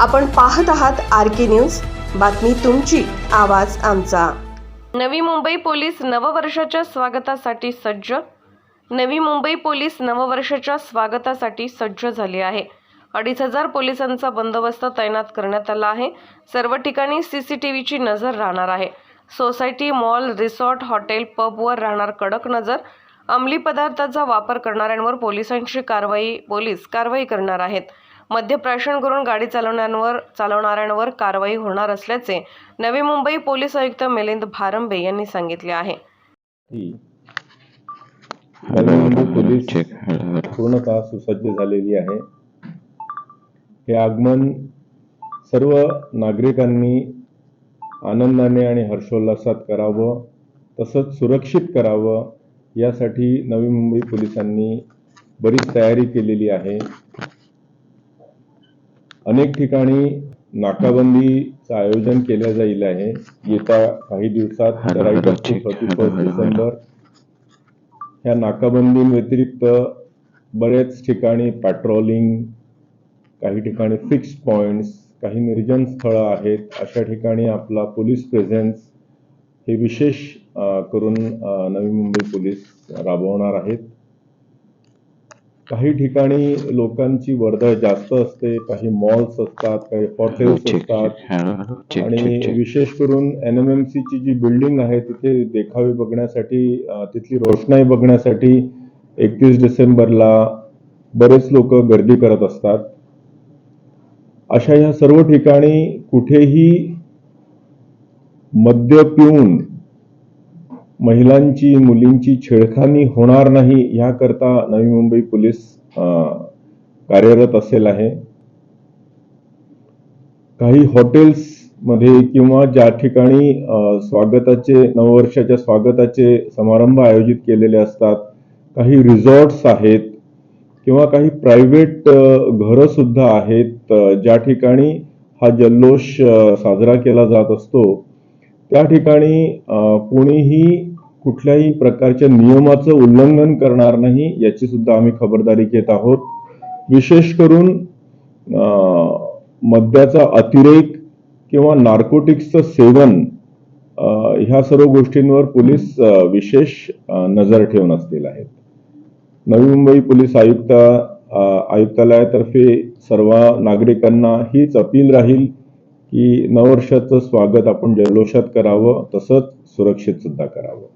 आपण पाहत आहात RK न्यूज, बातमी तुमची, आवाज आमचा। नवी मुंबई पोलीस नववर्षाच्या स्वागतासाठी सज्ज। नवी मुंबई पोलीस नववर्षाच्या स्वागतासाठी सज्ज झाले आहे। 2500 पोलिसांचा बंदोबस्त तैनात करण्यात आला आहे। सर्व ठिकाणी CCTVची नजर राहणार आहे। सोसायटी, मॉल, रिसॉर्ट, हॉटेल, पबवर राहणार कडक नजर। अंमली पदार्थाचा वापर करणाऱ्यांवर पोलिस कारवाई करणार आहेत। मद्यप्राशन करून गाडी चालवणाऱ्यांवर कारवाई होणार असल्याचे नवी मुंबई पोलीस आयुक्त मिलिंद भारंबे यांनी सांगितले आहे। नवी मुंबई पोलीस पूर्णतः सुसज्ज झालेली आहे। हे आगमन सर्व नागरिकांनी आनंदाने आणि हर्षोल्लासात करावं, तसंच सुरक्षित करावं यासाठी नवी मुंबई पोलिसांनी बरीच तयारी केलेली आहे। अनेक ठिकाणी नाकाबंदीचं आयोजन केलं जाईल आहे। येत्या काही दिवसात 31 डिसेंबर ह्या नाकाबंदी व्यतिरिक्त बरेच ठिकाणी पेट्रोलिंग, काही ठिकाणी फिक्स पॉइंट्स, काही निर्जन स्थळं आहेत, अशा ठिकाणी आपला पोलीस प्रेझेन्स हे विशेष करून नवी मुंबई पोलीस राबवणार आहेत। काही ठिकाणी लोकांची वर्दळ जास्त असते, काही मॉल्स असतात, काही हॉटेल्स असतात आणि विशेष करून NMMC ची जी बिल्डिंग आहे तिथे देखावे बघण्यासाठी, तिथली रोषणाई बघण्यासाठी 31 डिसेंबरला बरेच लोक गर्दी करत असतात। अशा या सर्व ठिकाणी कुठेही मद्य पिऊन महिलांची, मुलींची छेडखानी होणार नाही याकरता नवी मुंबई पोलीस कार्यरत असेल आहे। काही हॉटेल्स मध्ये किंवा ज्या ठिकाणी नववर्षाच्या स्वागताचे समारंभ आयोजित केलेले असतात, काही रिसॉर्ट्स आहेत किंवा काही प्रायव्हेट घरं सुद्धा आहेत, ज्या ठिकाणी हा जल्लोष साजरा केला जात असतो, त्या ठिकाणी कोणीही कुठल्याही प्रकारच्या नियमाचं उल्लंघन करणार नाही याची सुद्धा आम्ही खबरदारी घेत आहोत। विशेष करून मद्याचा अतिरेक किंवा नार्कोटिक्सचं सेवन ह्या सर्व गोष्टींवर पोलीस विशेष नजर ठेवून असलेले आहेत। नवी मुंबई पोलीस आयुक्तालयातर्फे सर्व नागरिकांना हीच अपील राहील की नववर्षाचं स्वागत आपण जल्लोषात करावं, तसंच सुरक्षित सुद्धा करावं।